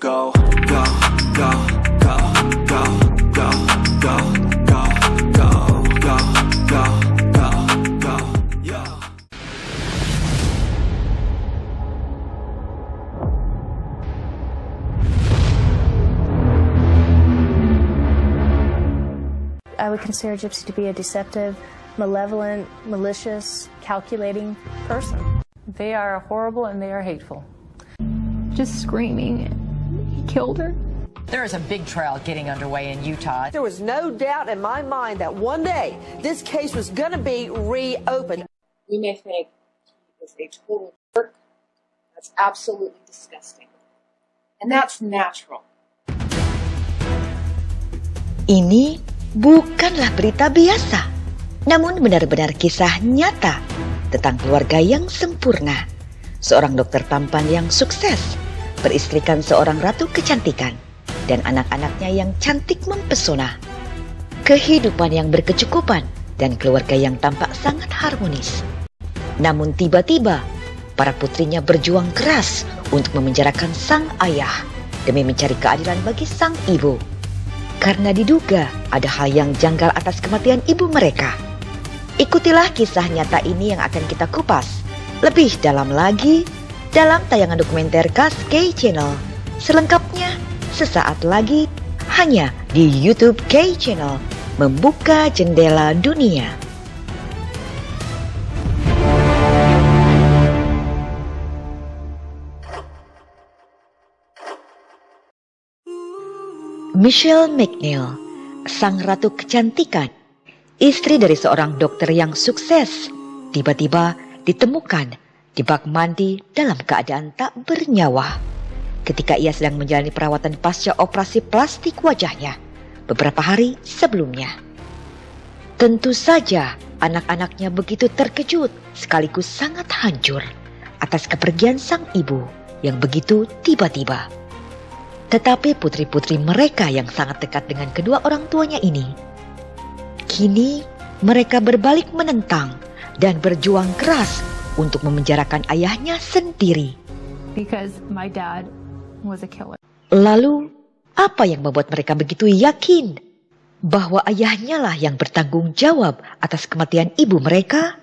go, go, go, go, go, go, go, go, go, go, go, go, go, yo. I would consider Gypsy to be a deceptive, malevolent, malicious, calculating person. They are horrible and they are hateful. Just screaming, he killed her. There is a big trial getting underway in Utah. There was no doubt in my mind that one day this case was going to be reopened. You may think it's a total jerk. That's absolutely disgusting. And that's natural. Ini bukanlah berita biasa, namun benar-benar kisah nyata tentang keluarga yang sempurna. Seorang dokter tampan yang sukses, beristrikan seorang ratu kecantikan, dan anak-anaknya yang cantik mempesona. Kehidupan yang berkecukupan dan keluarga yang tampak sangat harmonis. Namun tiba-tiba, para putrinya berjuang keras untuk memenjarakan sang ayah demi mencari keadilan bagi sang ibu. Karena diduga ada hal yang janggal atas kematian ibu mereka. Ikutilah kisah nyata ini yang akan kita kupas lebih dalam lagi dalam tayangan dokumenter K Channel. Selengkapnya sesaat lagi hanya di YouTube K Channel, membuka jendela dunia. Michelle McNeil, sang ratu kecantikan, istri dari seorang dokter yang sukses, tiba-tiba ditemukan di bak mandi dalam keadaan tak bernyawa ketika ia sedang menjalani perawatan pasca operasi plastik wajahnya beberapa hari sebelumnya. Tentu saja anak-anaknya begitu terkejut sekaligus sangat hancur atas kepergian sang ibu yang begitu tiba-tiba. Tetapi putri-putri mereka yang sangat dekat dengan kedua orang tuanya ini, kini mereka berbalik menentang dan berjuang keras untuk memenjarakan ayahnya sendiri. Because my dad was a killer. Lalu, apa yang membuat mereka begitu yakin bahwa ayahnya lah yang bertanggung jawab atas kematian ibu mereka?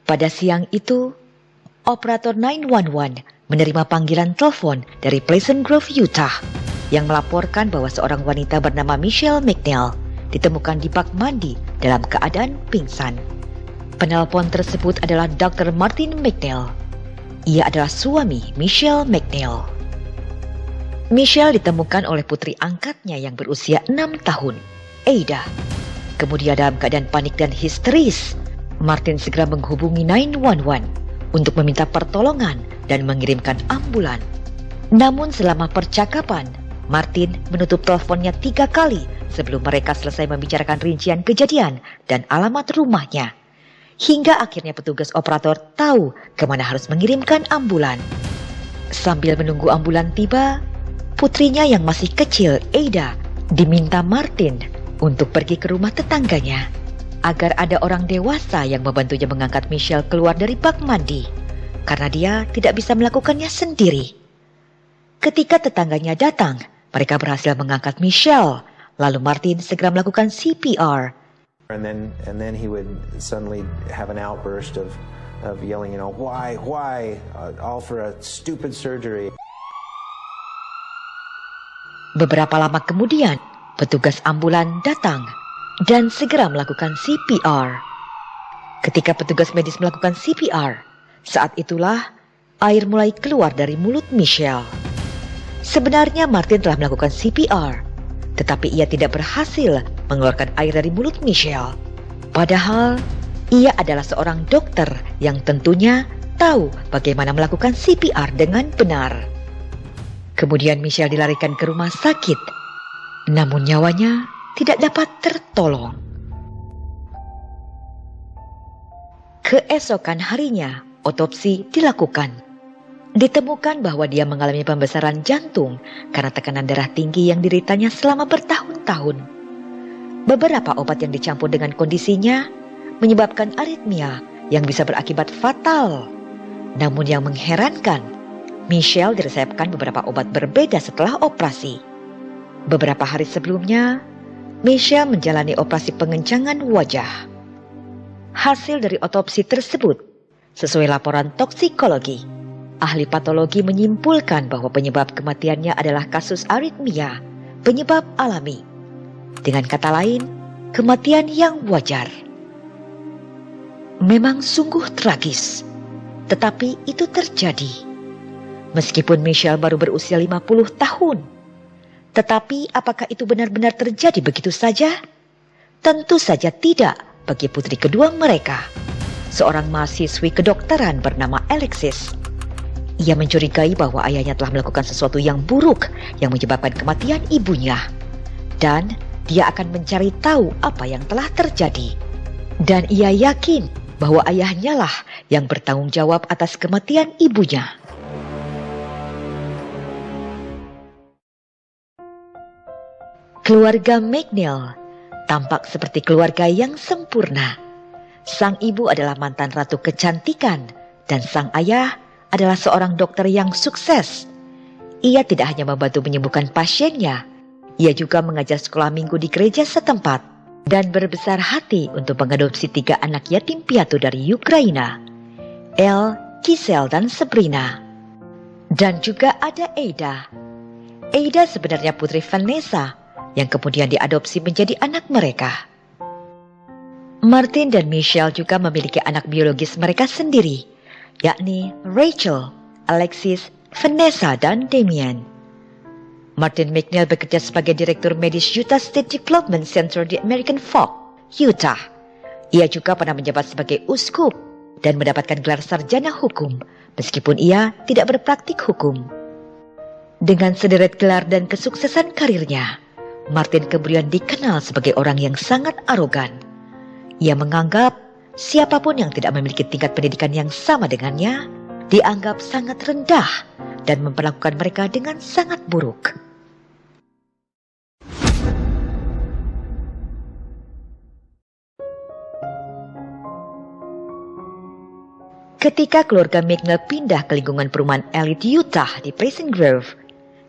Pada siang itu, operator 911 menerima panggilan telepon dari Pleasant Grove, Utah, yang melaporkan bahwa seorang wanita bernama Michelle McNeil ditemukan di bak mandi dalam keadaan pingsan. Penelpon tersebut adalah Dr. Martin McNeil. Ia adalah suami Michelle McNeil. Michelle ditemukan oleh putri angkatnya yang berusia 6 tahun, Ada. Kemudian dalam keadaan panik dan histeris, Martin segera menghubungi 911 untuk meminta pertolongan dan mengirimkan ambulan. Namun selama percakapan, Martin menutup teleponnya 3 kali sebelum mereka selesai membicarakan rincian kejadian dan alamat rumahnya. Hingga akhirnya petugas operator tahu kemana harus mengirimkan ambulan. Sambil menunggu ambulan tiba, putrinya yang masih kecil, Ada, diminta Martin untuk pergi ke rumah tetangganya agar ada orang dewasa yang membantunya mengangkat Michelle keluar dari bak mandi, karena dia tidak bisa melakukannya sendiri. Ketika tetangganya datang, mereka berhasil mengangkat Michelle, lalu Martin segera melakukan CPR. And then he would suddenly have an outburst of yelling, why, all for a stupid surgery. Beberapa lama kemudian, petugas ambulan datang dan segera melakukan CPR. Ketika petugas medis melakukan CPR, saat itulah air mulai keluar dari mulut Michelle. Sebenarnya Martin telah melakukan CPR, tetapi ia tidak berhasil mengeluarkan air dari mulut Michelle. Padahal ia adalah seorang dokter yang tentunya tahu bagaimana melakukan CPR dengan benar. Kemudian Michelle dilarikan ke rumah sakit, namun nyawanya tidak dapat tertolong. Keesokan harinya, otopsi dilakukan. Ditemukan bahwa dia mengalami pembesaran jantung karena tekanan darah tinggi yang dideritanya selama bertahun-tahun. Beberapa obat yang dicampur dengan kondisinya menyebabkan aritmia yang bisa berakibat fatal. Namun yang mengherankan, Michelle diresepkan beberapa obat berbeda setelah operasi. Beberapa hari sebelumnya, Michelle menjalani operasi pengencangan wajah. Hasil dari otopsi tersebut, sesuai laporan toksikologi, ahli patologi menyimpulkan bahwa penyebab kematiannya adalah kasus aritmia, penyebab alami. Dengan kata lain, kematian yang wajar. Memang sungguh tragis, tetapi itu terjadi. Meskipun Michelle baru berusia 50 tahun, tetapi apakah itu benar-benar terjadi begitu saja? Tentu saja tidak bagi putri kedua mereka, seorang mahasiswi kedokteran bernama Alexis. Ia mencurigai bahwa ayahnya telah melakukan sesuatu yang buruk yang menyebabkan kematian ibunya. Dan dia akan mencari tahu apa yang telah terjadi. Dan ia yakin bahwa ayahnya lah yang bertanggung jawab atas kematian ibunya. Keluarga McNeil tampak seperti keluarga yang sempurna. Sang ibu adalah mantan ratu kecantikan dan sang ayah adalah seorang dokter yang sukses. Ia tidak hanya membantu menyembuhkan pasiennya, ia juga mengajar sekolah minggu di gereja setempat dan berbesar hati untuk mengadopsi 3 anak yatim piatu dari Ukraina, Elle, Giselle, dan Sabrina. Dan juga ada Ada. Ada sebenarnya putri Vanessa yang kemudian diadopsi menjadi anak mereka. Martin dan Michelle juga memiliki anak biologis mereka sendiri, yakni Rachel, Alexis, Vanessa, dan Damien. Martin McNeil bekerja sebagai Direktur Medis Utah State Development Center di American Fork, Utah. Ia juga pernah menjabat sebagai uskup dan mendapatkan gelar sarjana hukum, meskipun ia tidak berpraktik hukum. Dengan sederet gelar dan kesuksesan karirnya, Martin kemudian dikenal sebagai orang yang sangat arogan. Ia menganggap siapapun yang tidak memiliki tingkat pendidikan yang sama dengannya dianggap sangat rendah dan memperlakukan mereka dengan sangat buruk. Ketika keluarga McNeil pindah ke lingkungan perumahan elit Utah di Pleasant Grove,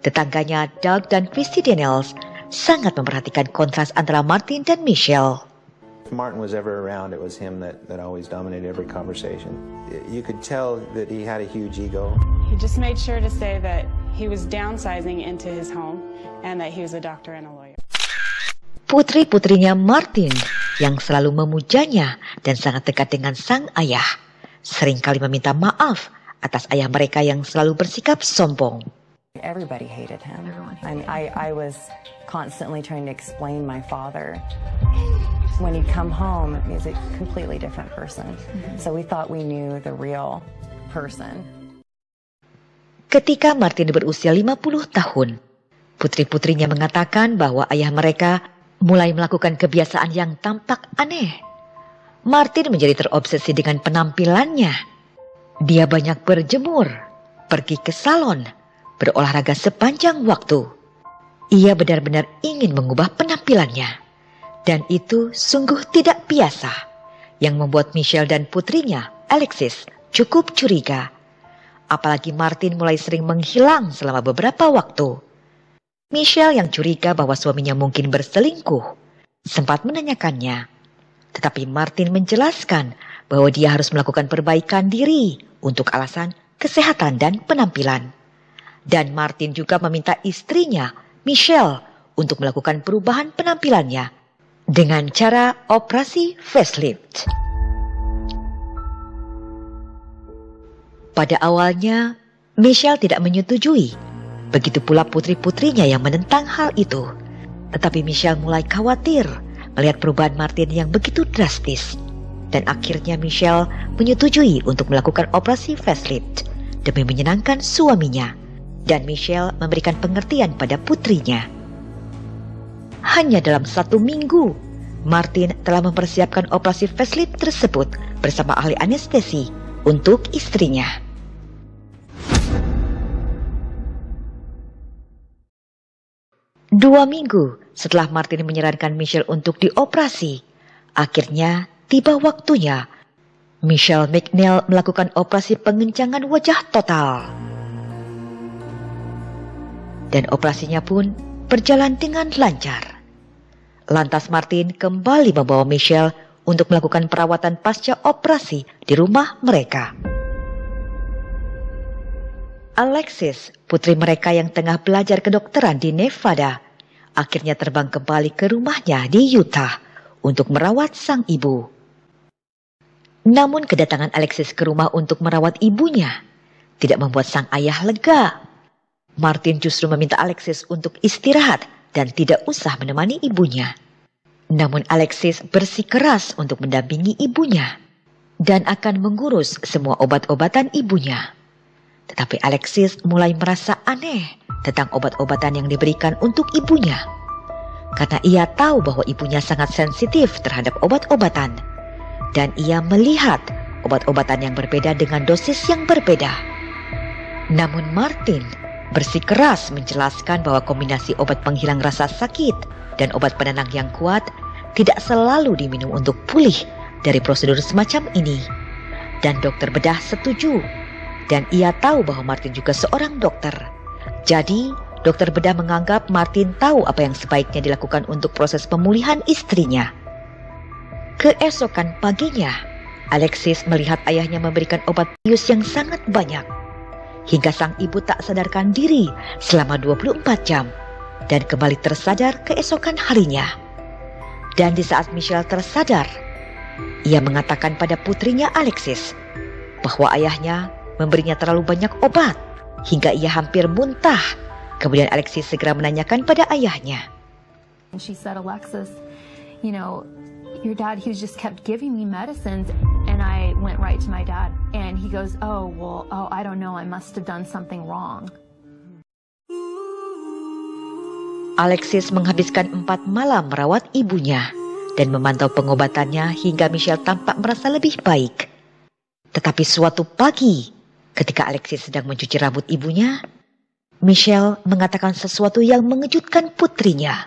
tetangganya Doug dan Christy Daniels sangat memperhatikan kontras antara Martin dan Michelle. If Martin was ever around, it was him that always dominated every conversation. You could tell that he had a huge ego. He just made sure to say that he was downsizing into his home and that he was a doctor and a lawyer. Putri-putrinya Martin yang selalu memujanya dan sangat dekat dengan sang ayah, seringkali meminta maaf atas ayah mereka yang selalu bersikap sombong. Everybody hated him. I was constantly trying to explain my father. When he'd come home, he was a completely different person. So we thought we knew the real person. Ketika Martin berusia 50 tahun, putri-putrinya mengatakan bahwa ayah mereka mulai melakukan kebiasaan yang tampak aneh. Martin menjadi terobsesi dengan penampilannya. Dia banyak berjemur, pergi ke salon, berolahraga sepanjang waktu. Ia benar-benar ingin mengubah penampilannya. Dan itu sungguh tidak biasa, yang membuat Michelle dan putrinya, Alexis, cukup curiga. Apalagi Martin mulai sering menghilang selama beberapa waktu. Michelle yang curiga bahwa suaminya mungkin berselingkuh, sempat menanyakannya. Tetapi Martin menjelaskan bahwa dia harus melakukan perbaikan diri untuk alasan kesehatan dan penampilan. Dan Martin juga meminta istrinya, Michelle, untuk melakukan perubahan penampilannya dengan cara operasi facelift. Pada awalnya, Michelle tidak menyetujui. Begitu pula putri-putrinya yang menentang hal itu. Tetapi Michelle mulai khawatir melihat perubahan Martin yang begitu drastis. Dan akhirnya Michelle menyetujui untuk melakukan operasi facelift demi menyenangkan suaminya. Dan Michelle memberikan pengertian pada putrinya. Hanya dalam 1 minggu, Martin telah mempersiapkan operasi facelift tersebut bersama ahli anestesi untuk istrinya. Dua minggu Setelah Martin menyarankan Michelle untuk dioperasi, akhirnya tiba waktunya Michelle McNeil melakukan operasi pengencangan wajah total. Dan operasinya pun berjalan dengan lancar. Lantas Martin kembali membawa Michelle untuk melakukan perawatan pasca operasi di rumah mereka. Alexis, putri mereka yang tengah belajar kedokteran di Nevada, akhirnya terbang kembali ke rumahnya di Utah untuk merawat sang ibu. Namun kedatangan Alexis ke rumah untuk merawat ibunya tidak membuat sang ayah lega. Martin justru meminta Alexis untuk istirahat dan tidak usah menemani ibunya. Namun Alexis bersikeras untuk mendampingi ibunya dan akan mengurus semua obat-obatan ibunya. Tetapi Alexis mulai merasa aneh tentang obat-obatan yang diberikan untuk ibunya. Karena ia tahu bahwa ibunya sangat sensitif terhadap obat-obatan. Dan ia melihat obat-obatan yang berbeda dengan dosis yang berbeda. Namun Martin bersikeras menjelaskan bahwa kombinasi obat penghilang rasa sakit dan obat penenang yang kuat tidak selalu diminum untuk pulih dari prosedur semacam ini. Dan dokter bedah setuju. Dan ia tahu bahwa Martin juga seorang dokter. Jadi, dokter bedah menganggap Martin tahu apa yang sebaiknya dilakukan untuk proses pemulihan istrinya. Keesokan paginya, Alexis melihat ayahnya memberikan obat bius yang sangat banyak. Hingga sang ibu tak sadarkan diri selama 24 jam. Dan kembali tersadar keesokan harinya. Dan di saat Michelle tersadar, ia mengatakan pada putrinya Alexis bahwa ayahnya memberinya terlalu banyak obat hingga ia hampir muntah. Kemudian Alexis segera menanyakan pada ayahnya. And she said, Alexis, you know, your dad, he just kept giving me medicines. And I went right to my dad. And he goes, I don't know, I must have done something wrong. Alexis menghabiskan 4 malam merawat ibunya dan memantau pengobatannya hingga Michelle tampak merasa lebih baik. Tetapi suatu pagi, ketika Alexis sedang mencuci rambut ibunya, Michelle mengatakan sesuatu yang mengejutkan putrinya.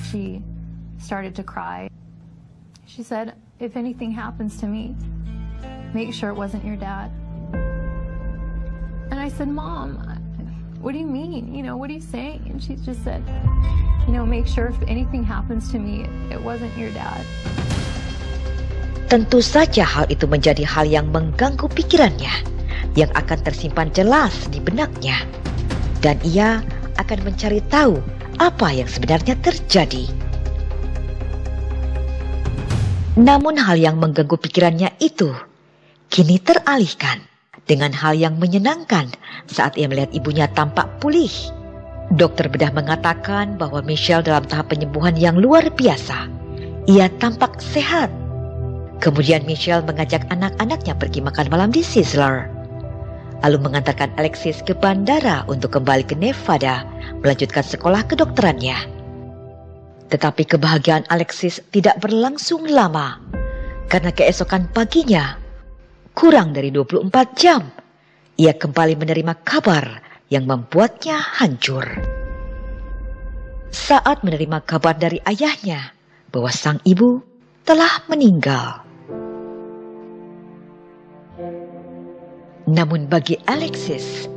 She started to cry. She said, if anything happens to me, make sure it wasn't your dad. And I said, Mom, what do you mean? You know, what are you saying? And she just said, you know, make sure if anything happens to me, it wasn't your dad. Tentu saja hal itu menjadi hal yang mengganggu pikirannya, yang akan tersimpan jelas di benaknya. Dan ia akan mencari tahu apa yang sebenarnya terjadi. Namun hal yang mengganggu pikirannya itu kini teralihkan dengan hal yang menyenangkan saat ia melihat ibunya tampak pulih. Dokter bedah mengatakan bahwa Michelle dalam tahap penyembuhan yang luar biasa. Ia tampak sehat. Kemudian Michelle mengajak anak-anaknya pergi makan malam di Sizzler. Lalu mengantarkan Alexis ke bandara untuk kembali ke Nevada melanjutkan sekolah kedokterannya. Tetapi kebahagiaan Alexis tidak berlangsung lama. Karena keesokan paginya, kurang dari 24 jam, ia kembali menerima kabar yang membuatnya hancur. Saat menerima kabar dari ayahnya bahwa sang ibu telah meninggal. Namun bagi Alexis,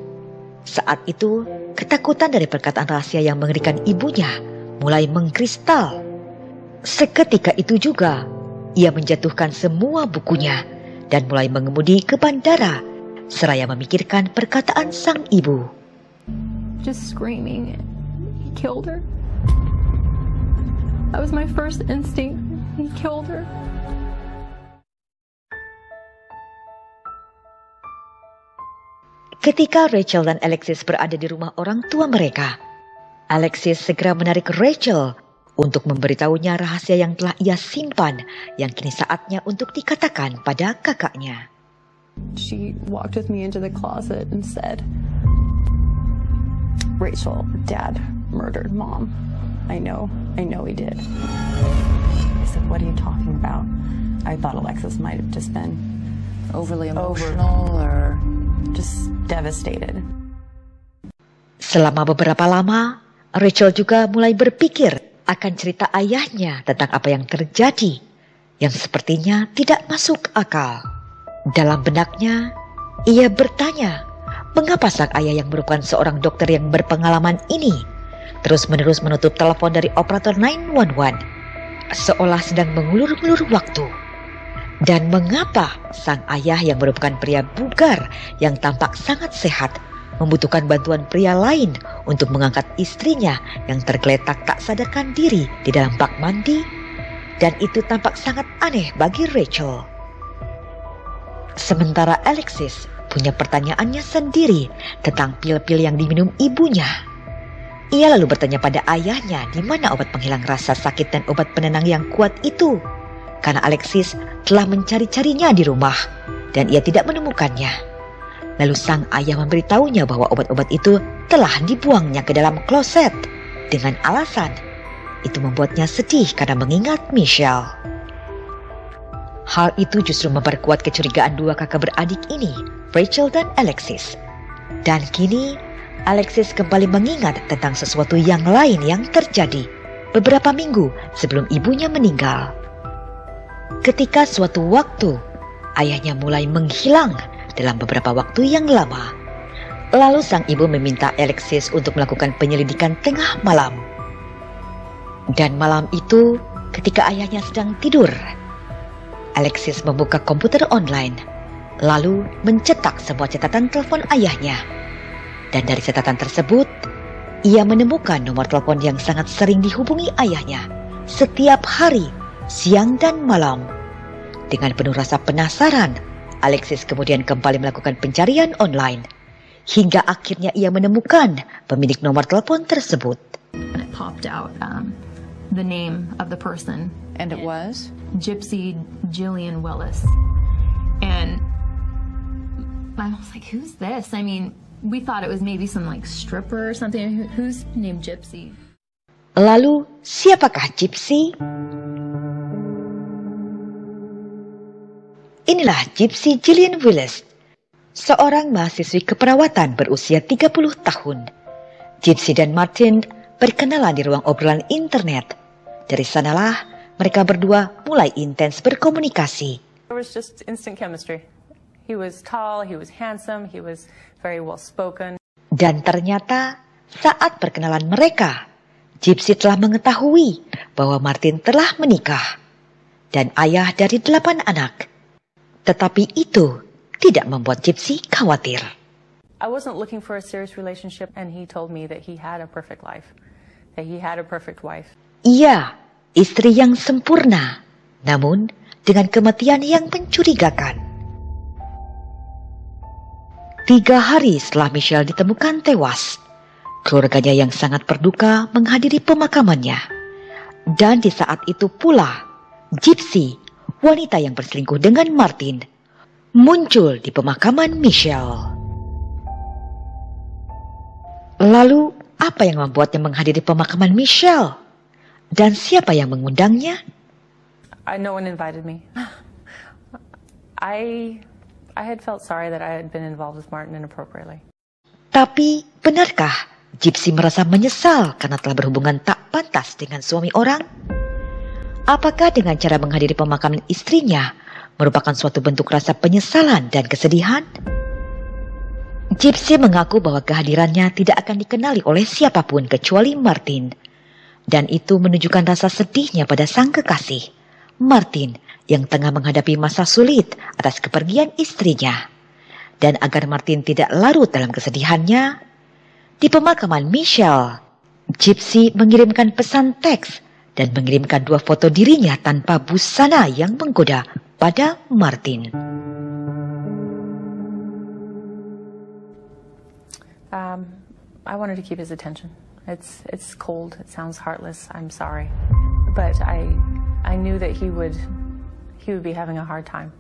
saat itu ketakutan dari perkataan rahasia yang mengerikan ibunya mulai mengkristal. Seketika itu juga, ia menjatuhkan semua bukunya dan mulai mengemudi ke bandara seraya memikirkan perkataan sang ibu. Just screaming, he killed her. That was my first instinct. He killed her. Ketika Rachel dan Alexis berada di rumah orang tua mereka, Alexis segera menarik Rachel untuk memberitahunya rahasia yang telah ia simpan yang kini saatnya untuk dikatakan pada kakaknya. She walked with me into the closet and said, Rachel, Dad murdered Mom. I know he did. I said, what are you talking about? I thought Alexis might have just been overly emotional or... just devastated. Selama beberapa lama, Rachel juga mulai berpikir akan cerita ayahnya tentang apa yang terjadi, yang sepertinya tidak masuk akal. Dalam benaknya, ia bertanya, mengapa sang ayah yang merupakan seorang dokter yang berpengalaman ini terus-menerus menutup telepon dari operator 911, seolah sedang mengulur-ngulur waktu. Dan mengapa sang ayah yang merupakan pria bugar yang tampak sangat sehat membutuhkan bantuan pria lain untuk mengangkat istrinya yang tergeletak tak sadarkan diri di dalam bak mandi, dan itu tampak sangat aneh bagi Rachel. Sementara Alexis punya pertanyaannya sendiri tentang pil-pil yang diminum ibunya. Ia lalu bertanya pada ayahnya di mana obat penghilang rasa sakit dan obat penenang yang kuat itu, karena Alexis telah mencari-carinya di rumah dan ia tidak menemukannya. Lalu sang ayah memberitahunya bahwa obat-obat itu telah dibuangnya ke dalam kloset dengan alasan itu membuatnya sedih karena mengingat Michelle. Hal itu justru memperkuat kecurigaan dua kakak beradik ini, Rachel dan Alexis. Dan kini Alexis kembali mengingat tentang sesuatu yang lain yang terjadi beberapa minggu sebelum ibunya meninggal. Ketika suatu waktu ayahnya mulai menghilang dalam beberapa waktu yang lama, lalu sang ibu meminta Alexis untuk melakukan penyelidikan tengah malam. Dan malam itu ketika ayahnya sedang tidur, Alexis membuka komputer online, lalu mencetak semua catatan telepon ayahnya. Dan dari catatan tersebut, ia menemukan nomor telepon yang sangat sering dihubungi ayahnya setiap hari, siang dan malam. Dengan penuh rasa penasaran, Alexis kemudian kembali melakukan pencarian online, hingga akhirnya ia menemukan pemilik nomor telepon tersebut. And it popped out the name of the person. And it was? Gypsy Jillian Willis. And I was like, who's this? I mean, we thought it was maybe some like stripper or something. Who's named Gypsy? Lalu, siapakah Gypsy? Inilah Gypsy Jillian Willis, seorang mahasiswi keperawatan berusia 30 tahun. Gypsy dan Martin berkenalan di ruang obrolan internet. Dari sanalah mereka berdua mulai intens berkomunikasi. There was just instant chemistry. He was tall, he was handsome, he was very well spoken. Dan ternyata saat perkenalan mereka, Gypsy telah mengetahui bahwa Martin telah menikah dan ayah dari 8 anak. Tetapi itu tidak membuat Gypsy khawatir. I wasn't looking for a serious relationship, and he told me that he had a perfect life, that he had a perfect wife. Iya, istri yang sempurna, namun dengan kematian yang mencurigakan. 3 hari setelah Michelle ditemukan tewas, keluarganya yang sangat berduka menghadiri pemakamannya. Dan di saat itu pula, Gypsy, wanita yang berselingkuh dengan Martin, muncul di pemakaman Michelle. Lalu, apa yang membuatnya menghadiri pemakaman Michelle? Dan siapa yang mengundangnya? No one invited me. I had felt sorry that I had been involved with Martin inappropriately. Tapi, benarkah Gypsy merasa menyesal karena telah berhubungan tak pantas dengan suami orang? Apakah dengan cara menghadiri pemakaman istrinya merupakan suatu bentuk rasa penyesalan dan kesedihan? Gypsy mengaku bahwa kehadirannya tidak akan dikenali oleh siapapun kecuali Martin. Dan itu menunjukkan rasa sedihnya pada sang kekasih, Martin, yang tengah menghadapi masa sulit atas kepergian istrinya. Dan agar Martin tidak larut dalam kesedihannya, di pemakaman Michelle, Gypsy mengirimkan pesan teks dan mengirimkan 2 foto dirinya tanpa busana yang menggoda pada Martin. I wanted to keep his attention. It's cold. It sounds heartless. I'm sorry, but I knew that he would be having a hard time,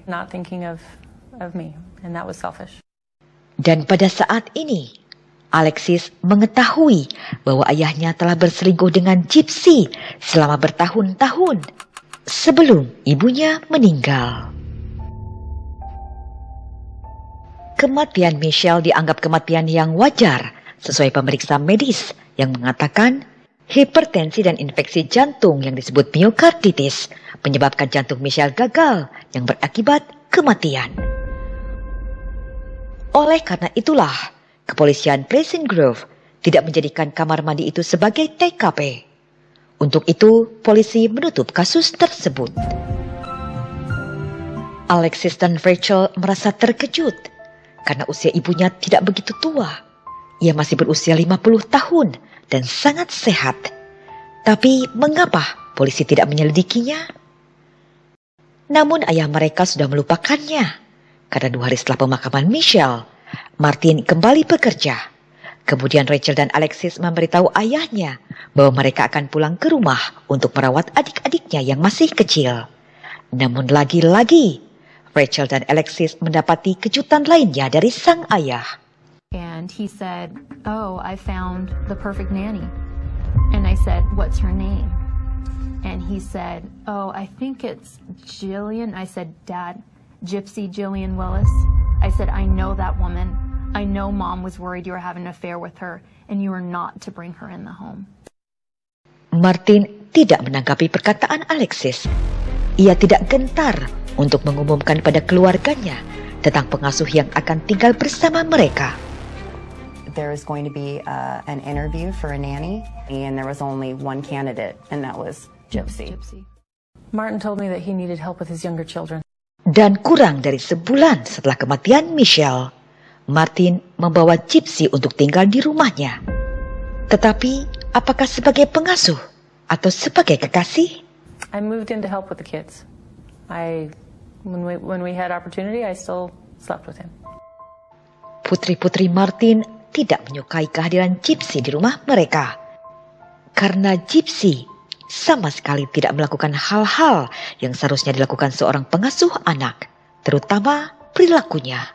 not thinking of me, and that was selfish. Dan pada saat ini, Alexis mengetahui bahwa ayahnya telah berselingkuh dengan Gypsy selama bertahun-tahun sebelum ibunya meninggal. Kematian Michelle dianggap kematian yang wajar sesuai pemeriksaan medis yang mengatakan hipertensi dan infeksi jantung yang disebut myokarditis menyebabkan jantung Michelle gagal yang berakibat kematian. Oleh karena itulah, kepolisian Pleasant Grove tidak menjadikan kamar mandi itu sebagai TKP. Untuk itu, polisi menutup kasus tersebut. Alexis dan Rachel merasa terkejut karena usia ibunya tidak begitu tua. Ia masih berusia 50 tahun dan sangat sehat. Tapi mengapa polisi tidak menyelidikinya? Namun ayah mereka sudah melupakannya. Karena 2 hari setelah pemakaman Michelle, Martin kembali bekerja. Kemudian Rachel dan Alexis memberitahu ayahnya bahwa mereka akan pulang ke rumah untuk merawat adik-adiknya yang masih kecil. Namun lagi-lagi, Rachel dan Alexis mendapati kejutan lainnya dari sang ayah. And he said, "Oh, I found the perfect nanny." And I said, "What's her name?" And he said, "Oh, I think it's Jillian." I said, "Dad, Gypsy Jillian Willis." I said, "I know that woman. I know Mom was worried you were having an affair with her and you were not to bring her in the home." Martin tidak menanggapi perkataan Alexis. Ia tidak gentar untuk mengumumkan pada keluarganya tentang pengasuh yang akan tinggal bersama mereka. There is going to be an interview for a nanny, and there was only one candidate, and that was Gypsy. Martin told me that he needed help with his younger children. Dan kurang dari sebulan setelah kematian Michelle, Martin membawa Gypsy untuk tinggal di rumahnya. Tetapi, apakah sebagai pengasuh atau sebagai kekasih? I moved in to help with the kids. When we had opportunity, I still slept with him. Putri-putri Martin tidak menyukai kehadiran Gypsy di rumah mereka. Karena Gypsy sama sekali tidak melakukan hal-hal yang seharusnya dilakukan seorang pengasuh anak, terutama perilakunya.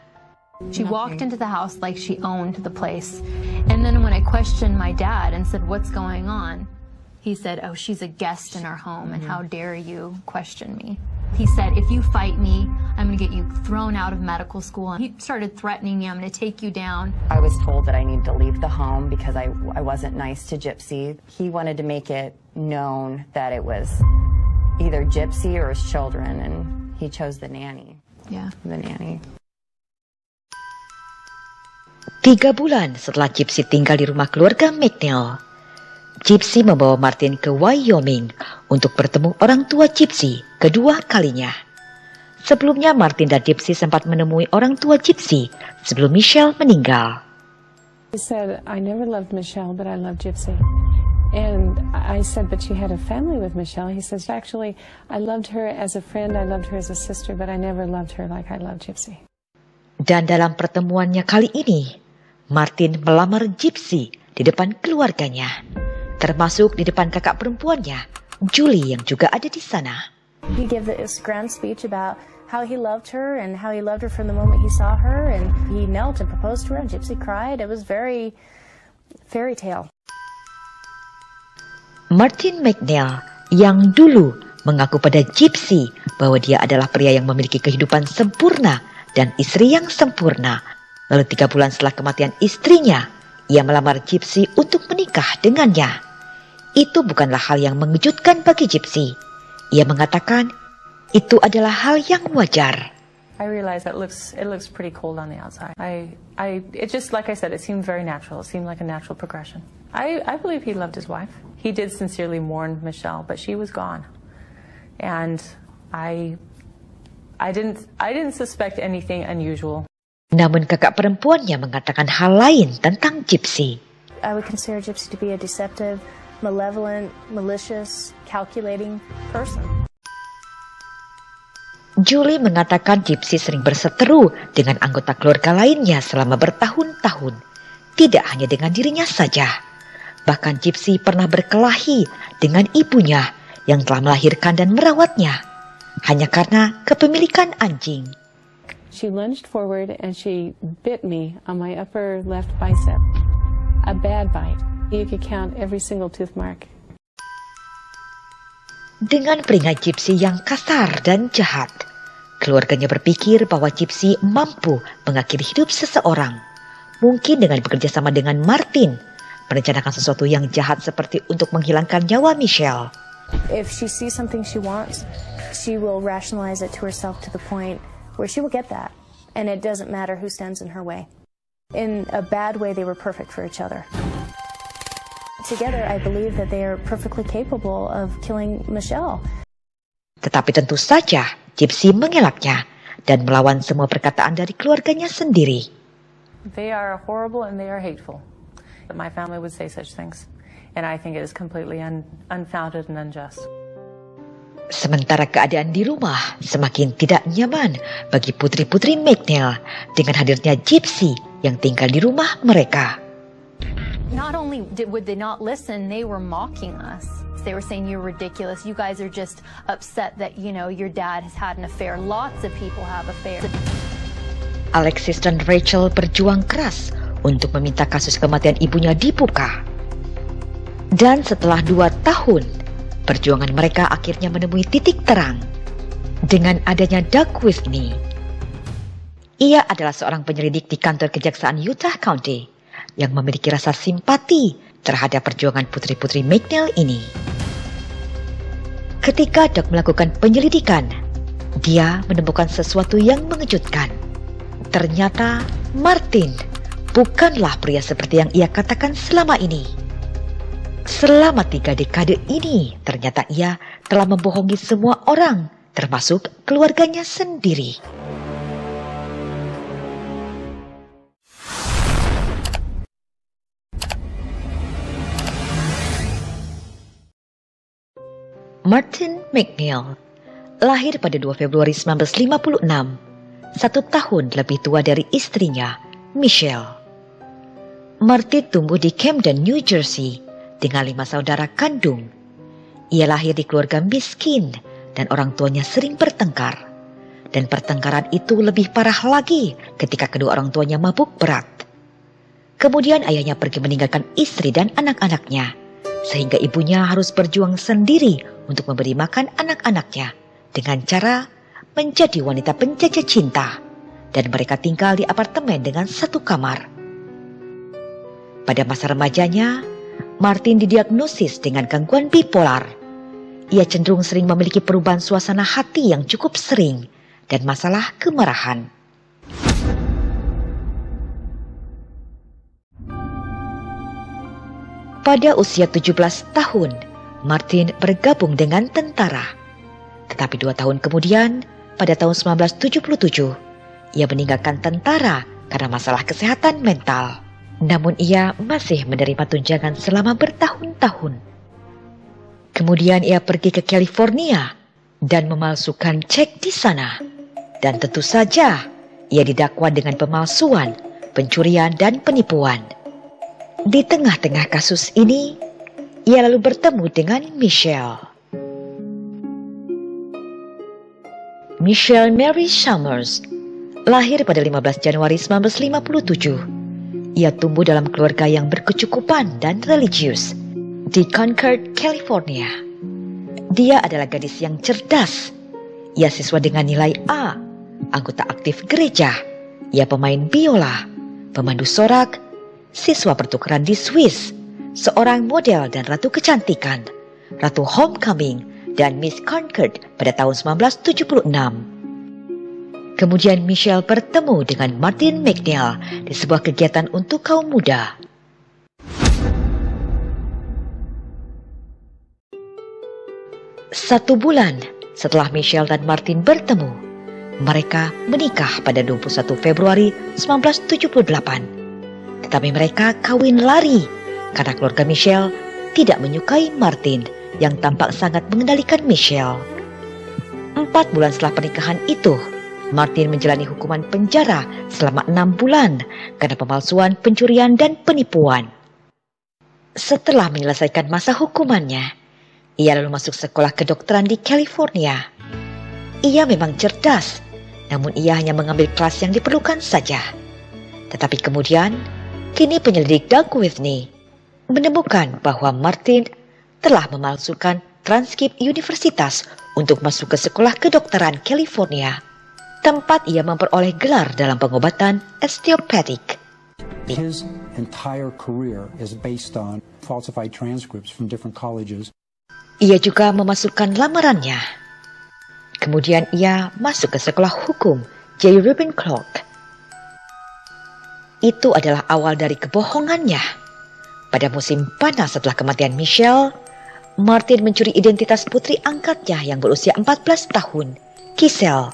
She walked into the house like she owned the place. And then when I questioned my dad and said, "What's going on?" he said, "Oh, she's a guest in our home, and how dare you question me?" He said, "If you fight me, I'm going to get you thrown out of medical school." And he started threatening me, "I'm going to take you down." I was told that I needed to leave the home because I wasn't nice to Gypsy. He wanted to make it known that it was either Gypsy or his children, and he chose the nanny. Yeah. The nanny. 3 bulan setelah Gypsy tinggal di rumah keluarga McNeil, Gypsy membawa Martin ke Wyoming untuk bertemu orang tua Gypsy kedua kalinya. Sebelumnya Martin dan Gypsy sempat menemui orang tua Gypsy sebelum Michelle meninggal. He said, "I never loved Michelle, but I loved Gypsy." And I said, "But you had a family with Michelle." He says, "Actually, I loved her as a friend, I loved her as a sister, but I never loved her like I loved Gypsy." Dan dalam pertemuannya kali ini, Martin melamar Gypsy di depan keluarganya, termasuk di depan kakak perempuannya, Julie, yang juga ada di sana. He gave this grand speech about how he loved her and how he loved her from the moment he saw her, and he knelt and proposed to her and Gypsy cried. It was very fairy tale. Martin McNeil yang dulu mengaku pada Gypsy bahwa dia adalah pria yang memiliki kehidupan sempurna dan istri yang sempurna. Lalu 3 bulan setelah kematian istrinya, ia melamar Gypsy untuk menikah dengannya. Itu bukanlah hal yang mengejutkan bagi Gypsy. Ia mengatakan itu adalah hal yang wajar. I realized that it looks pretty cold on the outside. It just, like I said, it seemed very natural. It seemed like a natural progression. I believe he loved his wife. He did sincerely mourn Michelle, but she was gone. And I didn't suspect anything unusual. Namun kakak perempuannya mengatakan hal lain tentang Gypsy. I would consider Gypsy to be a deceptive, malevolent, malicious, calculating person. Julie mengatakan Gypsy sering berseteru dengan anggota keluarga lainnya selama bertahun-tahun. Tidak hanya dengan dirinya saja. Bahkan Gypsy pernah berkelahi dengan ibunya yang telah melahirkan dan merawatnya, hanya karena kepemilikan anjing. She lunged forward and she bit me on my upper left bicep. A bad bite. You could count every single tooth mark. Dengan peringkat Gypsy yang kasar dan jahat, Keluarganya berpikir bahwa Gypsy mampu mengakhiri hidup seseorang, mungkin dengan bekerja sama dengan Martin, merencanakan sesuatu yang jahat seperti untuk menghilangkan nyawa Michelle. If she sees something she wants, she will rationalize it to herself to the point where she will get that. And it doesn't matter who stands in her way. In a bad way, they were perfect for each other. Together, I believe that they are perfectly capable of killing Michelle. Tetapi tentu saja, Gypsy mengelaknya dan melawan semua perkataan dari keluarganya sendiri. They are horrible and they are hateful. My family would say such things, and I think it is completely unfounded and unjust. Sementara keadaan di rumah semakin tidak nyaman bagi putri-putri McNeil dengan hadirnya Gypsy yang tinggal di rumah mereka. Not only would they not listen, they were mocking us. They were saying, you're ridiculous. You guys are just upset that, you know, your dad has had an affair. Lots of people have affairs. Alexis dan Rachel berjuang keras untuk meminta kasus kematian ibunya dibuka. Dan setelah 2 tahun, perjuangan mereka akhirnya menemui titik terang. Dengan adanya Doug Whitney. Ia adalah seorang penyelidik di kantor kejaksaan Utah County yang memiliki rasa simpati terhadap perjuangan putri-putri McNeil ini. Ketika Doug melakukan penyelidikan, dia menemukan sesuatu yang mengejutkan. Ternyata Martin bukanlah pria seperti yang ia katakan selama ini. Selama 3 dekade ini, ternyata ia telah membohongi semua orang, termasuk keluarganya sendiri. Martin McNeil lahir pada 2 Februari 1956, 1 tahun lebih tua dari istrinya, Michelle. Martin tumbuh di Camden, New Jersey, dengan 5 saudara kandung. Ia lahir di keluarga miskin dan orang tuanya sering bertengkar. Dan pertengkaran itu lebih parah lagi ketika kedua orang tuanya mabuk berat. Kemudian ayahnya pergi meninggalkan istri dan anak-anaknya, sehingga ibunya harus berjuang sendiri untuk memberi makan anak-anaknya dengan cara menjadi wanita penjajah cinta, dan mereka tinggal di apartemen dengan 1 kamar. Pada masa remajanya, Martin didiagnosis dengan gangguan bipolar. Ia cenderung sering memiliki perubahan suasana hati yang cukup sering dan masalah kemarahan. Pada usia 17 tahun, Martin bergabung dengan tentara. Tetapi 2 tahun kemudian, pada tahun 1977, ia meninggalkan tentara karena masalah kesehatan mental. Namun ia masih menerima tunjangan selama bertahun-tahun. Kemudian ia pergi ke California dan memalsukan cek di sana. Dan tentu saja, ia didakwa dengan pemalsuan, pencurian, dan penipuan. Di tengah-tengah kasus ini, ia lalu bertemu dengan Michelle. Michelle Mary Chalmers lahir pada 15 Januari 1957. Ia tumbuh dalam keluarga yang berkecukupan dan religius di Concord, California. Dia adalah gadis yang cerdas. Ia siswa dengan nilai A, anggota aktif gereja. Ia pemain biola, pemandu sorak, siswa pertukaran di Swiss, seorang model dan ratu kecantikan, Ratu Homecoming dan Miss Concord pada tahun 1976. Kemudian Michelle bertemu dengan Martin McNeil di sebuah kegiatan untuk kaum muda. Satu bulan setelah Michelle dan Martin bertemu, mereka menikah pada 21 Februari 1978. Tetapi mereka kawin lari karena keluarga Michelle tidak menyukai Martin yang tampak sangat mengendalikan Michelle. 4 bulan setelah pernikahan itu, Martin menjalani hukuman penjara selama 6 bulan karena pemalsuan, pencurian, dan penipuan. Setelah menyelesaikan masa hukumannya, ia lalu masuk sekolah kedokteran di California. Ia memang cerdas, namun ia hanya mengambil kelas yang diperlukan saja. Tetapi kemudian, kini penyelidik Doug Whitney menemukan bahwa Martin telah memalsukan transkrip universitas untuk masuk ke sekolah kedokteran California. tempat ia memperoleh gelar dalam pengobatan osteopatik. His entire career is based on falsified transcripts from different colleges. Ia juga memasukkan lamarannya. Kemudian ia masuk ke sekolah hukum J. Reuben Clark. Itu adalah awal dari kebohongannya. Pada musim panas setelah kematian Michelle, Martin mencuri identitas putri angkatnya yang berusia 14 tahun, Giselle.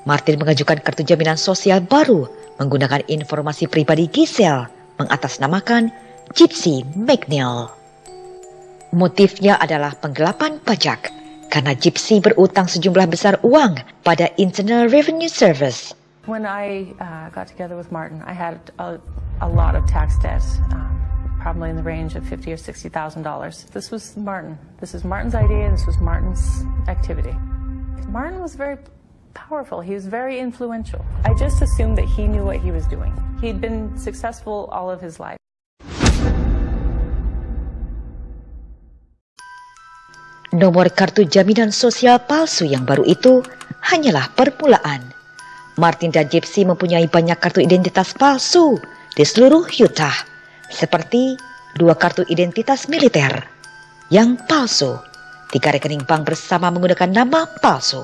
Martin mengajukan kartu jaminan sosial baru menggunakan informasi pribadi Giselle mengatasnamakan Gypsy McNeil. Motifnya adalah penggelapan pajak karena Gypsy berutang sejumlah besar uang pada Internal Revenue Service. When I got together with Martin, I had a lot of tax debt, probably in the range of $50,000 or $60,000. This was Martin. This is Martin's idea. This was Martin's activity. Martin was very powerful. He was very influential. I just assumed that he knew what he was doing. He'd been successful all of his life. Nomor kartu jaminan sosial palsu yang baru itu hanyalah permulaan. Martin dan Gypsy mempunyai banyak kartu identitas palsu di seluruh Utah, seperti 2 kartu identitas militer yang palsu, 3 rekening bank bersama menggunakan nama palsu,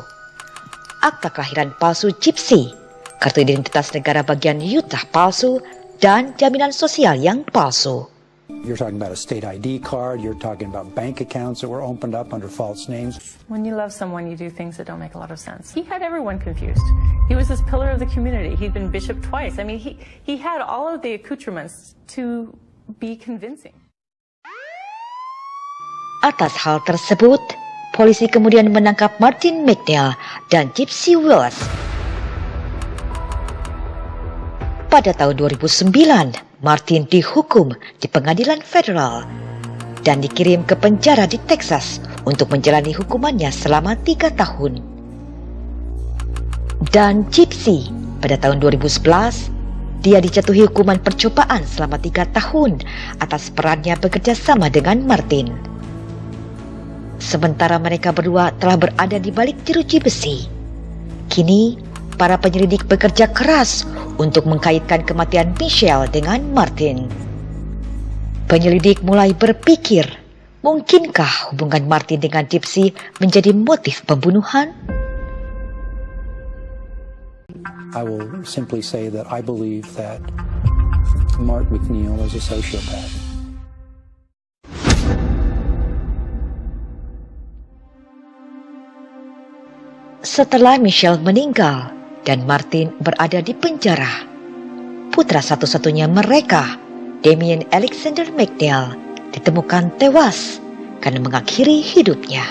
akta kelahiran palsu Gypsy, kartu identitas negara bagian Utah palsu, dan jaminan sosial yang palsu. You're talking about a state ID card, you're talking about bank accounts that were opened up under false names. When you love someone, you do things that don't make a lot of sense. He had everyone confused. He was this pillar of the community. He'd been bishop twice. I mean, he had all of the accoutrements to be convincing. Atas hal tersebut, polisi kemudian menangkap Martin McNeil dan Gypsy Willis. Pada tahun 2009, Martin dihukum di pengadilan federal dan dikirim ke penjara di Texas untuk menjalani hukumannya selama 3 tahun. Dan Gypsy, pada tahun 2011, dia dijatuhi hukuman percobaan selama 3 tahun atas perannya bekerja sama dengan Martin. Sementara mereka berdua telah berada di balik jeruji besi, kini para penyelidik bekerja keras untuk mengkaitkan kematian Michelle dengan Martin. Penyelidik mulai berpikir, mungkinkah hubungan Martin dengan Gypsy menjadi motif pembunuhan? I will simply say that I believe that Mark McNeil is a sociopath. Setelah Michelle meninggal dan Martin berada di penjara, putra satu-satunya mereka, Damien Alexander McNeil, ditemukan tewas karena mengakhiri hidupnya.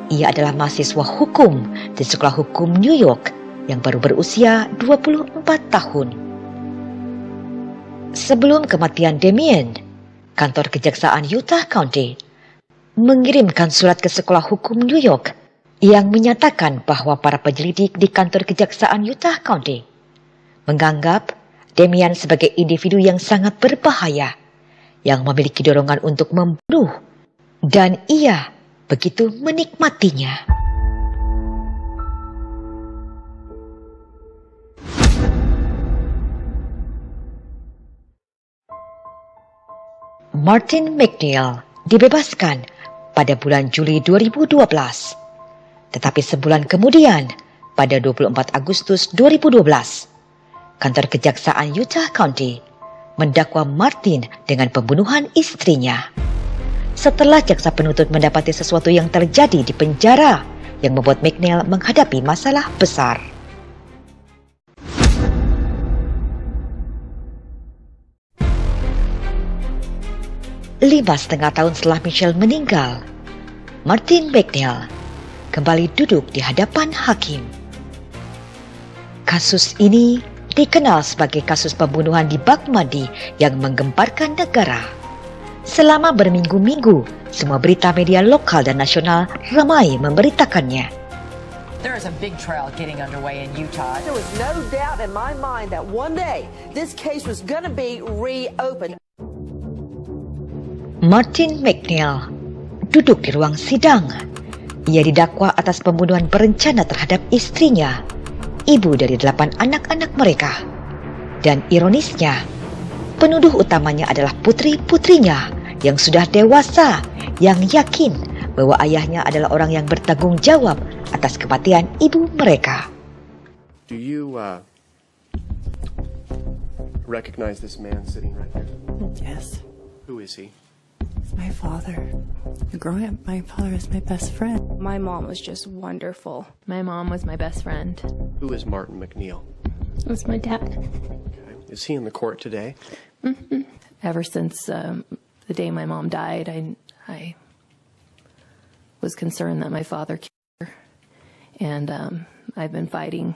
Ia adalah mahasiswa hukum di Sekolah Hukum New York yang baru berusia 24 tahun. Sebelum kematian Damien, kantor kejaksaan Utah County mengirimkan surat ke Sekolah Hukum New York yang menyatakan bahwa para penyelidik di kantor kejaksaan Utah County menganggap Damien sebagai individu yang sangat berbahaya, yang memiliki dorongan untuk membunuh, dan ia begitu menikmatinya. Martin McNeil dibebaskan pada bulan Juli 2012. Tetapi sebulan kemudian, pada 24 Agustus 2012, kantor kejaksaan Utah County mendakwa Martin dengan pembunuhan istrinya. Setelah jaksa penuntut mendapati sesuatu yang terjadi di penjara yang membuat McNeil menghadapi masalah besar. Lima setengah tahun setelah Michelle meninggal, Martin McNeil kembali duduk di hadapan hakim. Kasus ini dikenal sebagai kasus pembunuhan di Bag Mandi yang menggemparkan negara. Selama berminggu-minggu, semua berita media lokal dan nasional ramai memberitakannya. There is a big trial getting underway in Utah. There was no doubt in my mind that one day this case was going to be reopened. Martin McNeil duduk di ruang sidang. Ia didakwa atas pembunuhan berencana terhadap istrinya, ibu dari 8 anak-anak mereka. Dan ironisnya, penuduh utamanya adalah putri-putrinya yang sudah dewasa, yang yakin bahwa ayahnya adalah orang yang bertanggung jawab atas kematian ibu mereka. Do you recognize this man sitting right there? Yes. Who is he? It's my father. Growing up, my father is my best friend. My mom was just wonderful. My mom was my best friend. Who is Martin McNeil? It was my dad. Okay. Is he in the court today? Mm-hmm. Ever since the day my mom died, I was concerned that my father killed her. And I've been fighting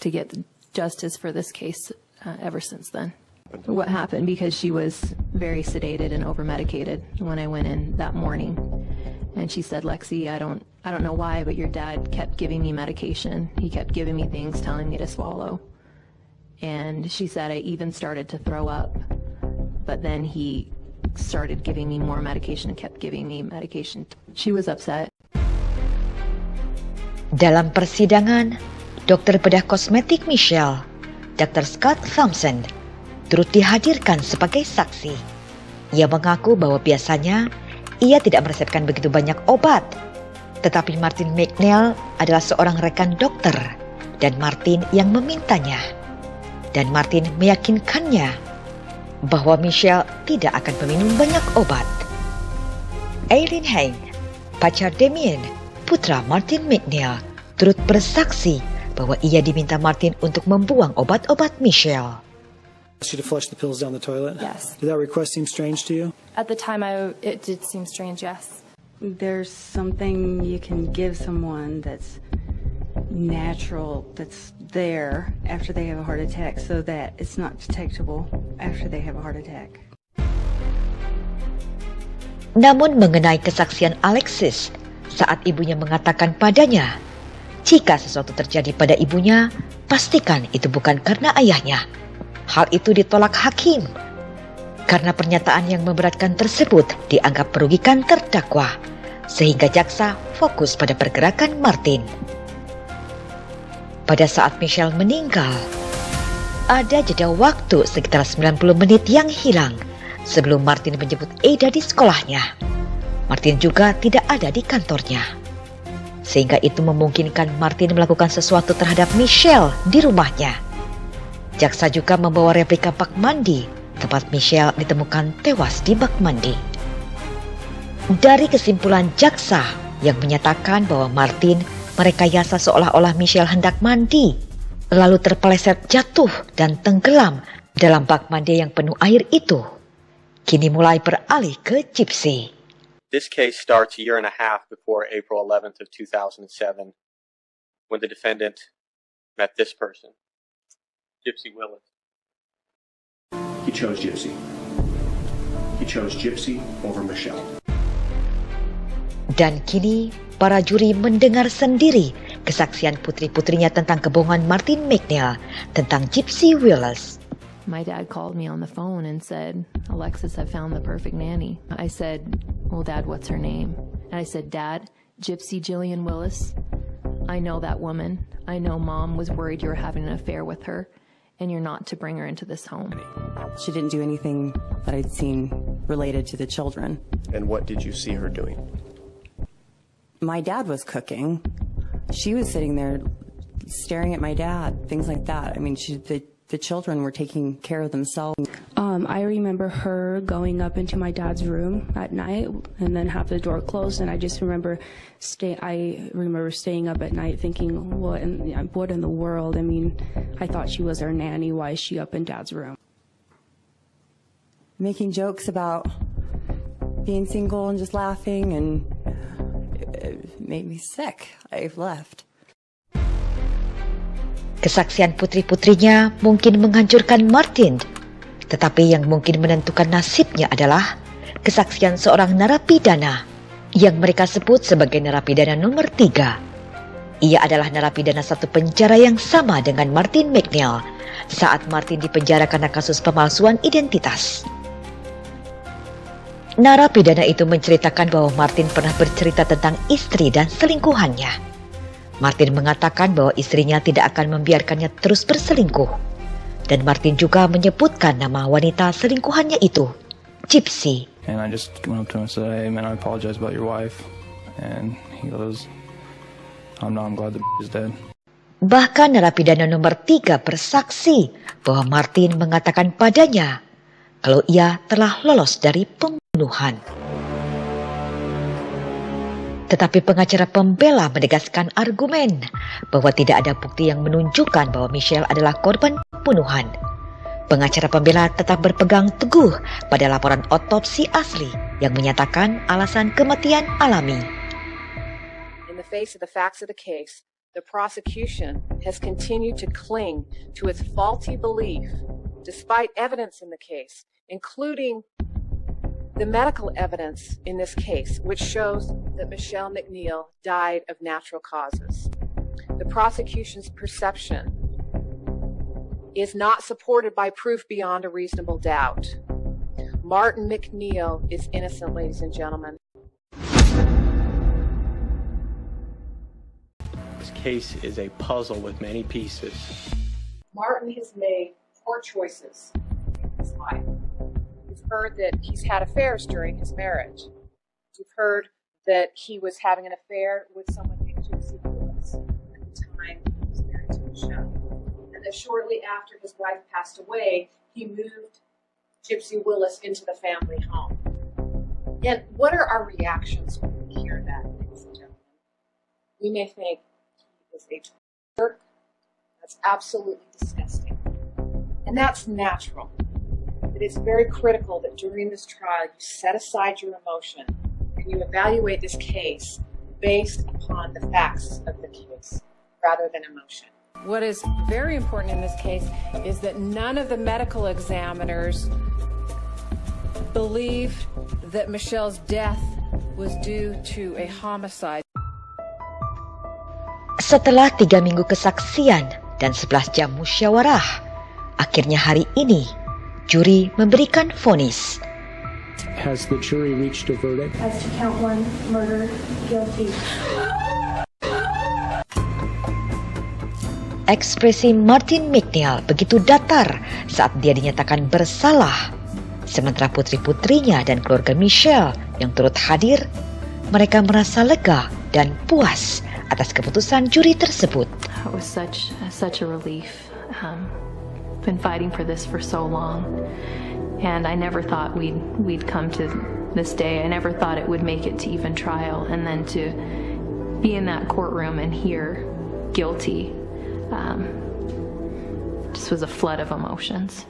to get justice for this case ever since then. What happened, because she was very sedated and over-medicated when I went in that morning. And she said, Lexi, I don't know why, but your dad kept giving me medication. He kept giving me things, telling me to swallow. And she said I even started to throw up. But then he started giving me more medication and kept giving me medication. She was upset. Dalam persidangan, dokter bedah kosmetik Michelle, Dr. Scott Thompson, turut dihadirkan sebagai saksi. Ia mengaku bahwa biasanya ia tidak meresepkan begitu banyak obat. Tetapi Martin McNeil adalah seorang rekan dokter dan Martin yang memintanya. Dan Martin meyakinkannya bahwa Michelle tidak akan meminum banyak obat. Eileen Hain, pacar Damien, putra Martin McNeil, turut bersaksi bahwa ia diminta Martin untuk membuang obat-obat Michelle. Asked you to flush the pills down the toilet? Yes. Did that request seem strange to you? At the time, it did seem strange, yes. There's something you can give someone that's natural, that's there after they have a heart attack, so that it's not detectable after they have a heart attack. Namun mengenai kesaksian Alexis saat ibunya mengatakan padanya, jika sesuatu terjadi pada ibunya, pastikan itu bukan karena ayahnya. Hal itu ditolak hakim karena pernyataan yang memberatkan tersebut dianggap merugikan terdakwa, sehingga jaksa fokus pada pergerakan Martin. Pada saat Michelle meninggal, ada jeda waktu sekitar 90 menit yang hilang sebelum Martin menjemput Ada di sekolahnya. Martin juga tidak ada di kantornya, sehingga itu memungkinkan Martin melakukan sesuatu terhadap Michelle di rumahnya. Jaksa juga membawa replika bak mandi tempat Michelle ditemukan tewas di bak mandi. Dari kesimpulan jaksa yang menyatakan bahwa Martin merekayasa seolah-olah Michelle hendak mandi, lalu terpeleset jatuh dan tenggelam dalam bak mandi yang penuh air itu, kini mulai beralih ke Gypsy. This case starts a year and a half before April 11th of 2007, when the defendant met this person, Gypsy Willis. He chose Gypsy. He chose Gypsy over Michelle. Dan kini para juri mendengar sendiri kesaksian putri-putrinya tentang kebohongan Martin McNeil tentang Gypsy Willis. My dad called me on the phone and said, Alexis, I found the perfect nanny. I said, well, Dad, what's her name? And I said, Dad, Gypsy Jillian Willis. I know that woman. I know Mom was worried you were having an affair with her, and you're not to bring her into this home. She didn't do anything that I'd seen related to the children. And what did you see her doing? My dad was cooking. She was sitting there staring at my dad, things like that. I mean, the children were taking care of themselves. I remember her going up into my dad's room at night and then have the door closed, and I just remember staying up at night thinking, what in the world? I mean, I thought she was our nanny. Why is she up in Dad's room? Making jokes about being single and just laughing, and it made me sick. I left. Kesaksian putri-putrinya mungkin menghancurkan Martin, tetapi yang mungkin menentukan nasibnya adalah kesaksian seorang narapidana yang mereka sebut sebagai narapidana nomor 3. Ia adalah narapidana satu penjara yang sama dengan Martin McNeil saat Martin dipenjara karena kasus pemalsuan identitas. Narapidana itu menceritakan bahwa Martin pernah bercerita tentang istri dan selingkuhannya. Martin mengatakan bahwa istrinya tidak akan membiarkannya terus berselingkuh. Dan Martin juga menyebutkan nama wanita selingkuhannya itu, Gypsy. And I just went up to him and said, "Hey man, I apologize about your wife." And he goes, I'm glad the is dead." Bahkan narapidana nomor 3 bersaksi bahwa Martin mengatakan padanya kalau ia telah lolos dari pembunuhan. Tetapi pengacara pembela menegaskan argumen bahwa tidak ada bukti yang menunjukkan bahwa Michelle adalah korban pembunuhan. Pengacara pembela tetap berpegang teguh pada laporan otopsi asli yang menyatakan alasan kematian alami. In the face of the facts of the case, the prosecution has continued to cling to its faulty belief despite evidence in the case, including the medical evidence in this case, which shows that Michelle McNeil died of natural causes. The prosecution's perception is not supported by proof beyond a reasonable doubt. Martin McNeil is innocent, ladies and gentlemen. This case is a puzzle with many pieces. Martin has made poor choices in his life. You've heard that he's had affairs during his marriage. You've heard that he was having an affair with someone named Gypsy Willis at the time he was married to Michelle. And that shortly after his wife passed away, he moved Gypsy Willis into the family home. And what are our reactions when we hear that, ladies and gentlemen? We may think he is a jerk. That's absolutely disgusting. And that's natural. But it's very critical that during this trial you set aside your emotion and you evaluate this case based upon the facts of the case rather than emotion. What is very important in this case is that none of the medical examiners believe that Michelle's death was due to a homicide. Setelah 3 minggu kesaksian dan 11 jam musyawarah, akhirnya hari ini juri memberikan vonis. Has the jury reached a verdict? As to count 1, murder, guilty. Ekspresi Martin McNeil begitu datar saat dia dinyatakan bersalah. Sementara putri-putrinya dan keluarga Michelle yang turut hadir, mereka merasa lega dan puas atas keputusan juri tersebut. It was such a relief. Been fighting for this for so long, and I never thought we'd come to this day. I never thought it would make it to even trial, and then to be in that courtroom and hear guilty just was a flood of emotions.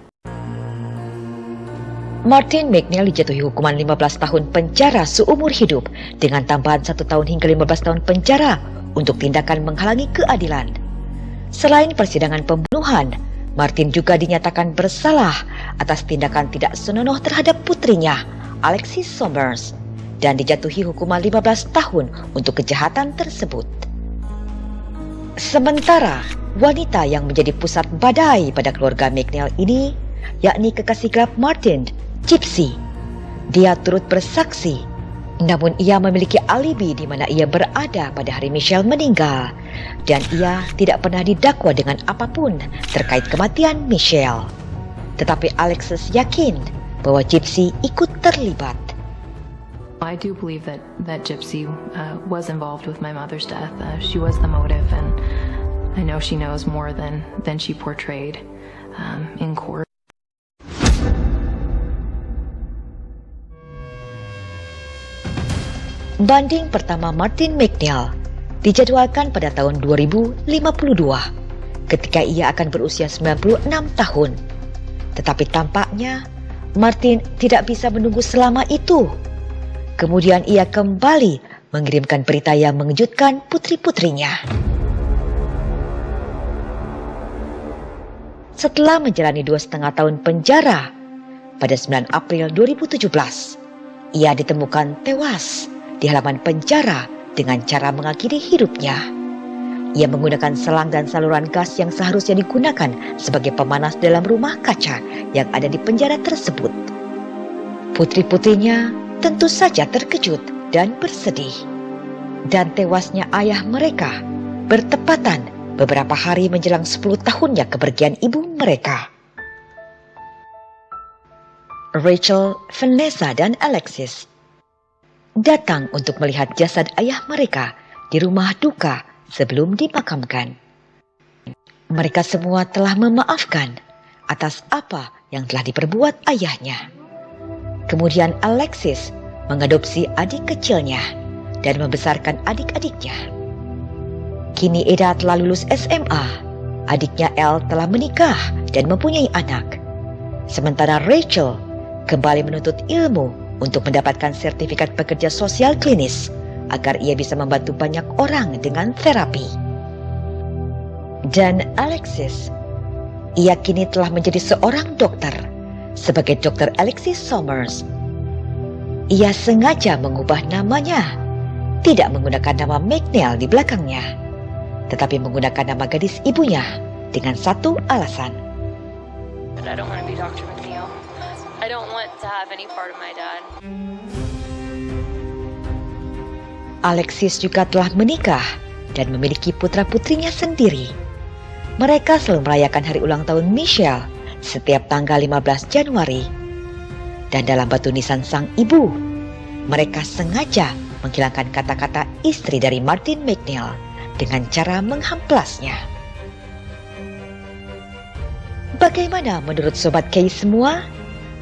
Martin McNeil dijatuhi hukuman 15 tahun penjara seumur hidup dengan tambahan 1 tahun hingga 15 tahun penjara untuk tindakan menghalangi keadilan. Selain persidangan pembunuhan, Martin juga dinyatakan bersalah atas tindakan tidak senonoh terhadap putrinya, Alexis Sommers, dan dijatuhi hukuman 15 tahun untuk kejahatan tersebut. Sementara, wanita yang menjadi pusat badai pada keluarga McNeil ini, yakni kekasih gelap Martin, Gypsy. Dia turut bersaksi, namun ia memiliki alibi di mana ia berada pada hari Michelle meninggal, dan ia tidak pernah didakwa dengan apapun terkait kematian Michelle. Tetapi Alexis yakin bahwa Gypsy ikut terlibat. I do believe that Gypsy was involved with my mother's death. She was the motive, and I know she knows more than she portrayed in court. Banding pertama Martin McNeil dijadwalkan pada tahun 2052 ketika ia akan berusia 96 tahun. Tetapi tampaknya Martin tidak bisa menunggu selama itu. Kemudian ia kembali mengirimkan berita yang mengejutkan putri-putrinya. Setelah menjalani 2,5 tahun penjara, pada 9 April 2017, ia ditemukan tewas di halaman penjara dengan cara mengakhiri hidupnya. Ia menggunakan selang dan saluran gas yang seharusnya digunakan sebagai pemanas dalam rumah kaca yang ada di penjara tersebut. Putri-putrinya tentu saja terkejut dan bersedih. Dan tewasnya ayah mereka bertepatan beberapa hari menjelang 10 tahunnya kepergian ibu mereka. Rachel, Vanessa, dan Alexis datang untuk melihat jasad ayah mereka di rumah duka sebelum dimakamkan. Mereka semua telah memaafkan atas apa yang telah diperbuat ayahnya. Kemudian Alexis mengadopsi adik kecilnya dan membesarkan adik-adiknya. Kini Eda telah lulus SMA, adiknya Elle telah menikah dan mempunyai anak. Sementara Rachel kembali menuntut ilmu untuk mendapatkan sertifikat pekerja sosial klinis agar ia bisa membantu banyak orang dengan terapi. Dan Alexis, ia kini telah menjadi seorang dokter, sebagai Dr. Alexis Somers. Ia sengaja mengubah namanya, tidak menggunakan nama McNeil di belakangnya, tetapi menggunakan nama gadis ibunya dengan satu alasan. But I don't want to be Dr. McNeil. I don't want to have any part of my dad. Alexis juga telah menikah dan memiliki putra-putrinya sendiri. Mereka selalu merayakan hari ulang tahun Michelle setiap tanggal 15 Januari. Dan dalam batu nisan sang ibu, mereka sengaja menghilangkan kata-kata istri dari Martin McNeil dengan cara menghamplasnya. Bagaimana menurut Sobat Kay semua?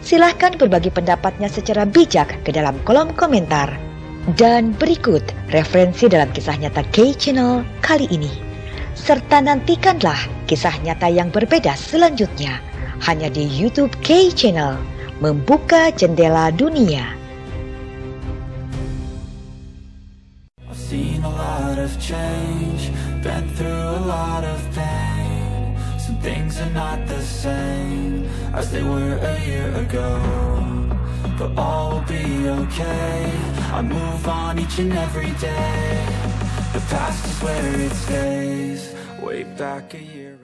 Silahkan berbagi pendapatnya secara bijak ke dalam kolom komentar. Dan berikut referensi dalam kisah nyata Kay Channel kali ini. Serta nantikanlah kisah nyata yang berbeda selanjutnya hanya di YouTube Kay Channel, membuka jendela dunia. I've seen a lot of change, been through a lot of pain. Some things are not the same as they were a year ago, but all will be okay. I move on each and every day. The past is where it stays, way back a year.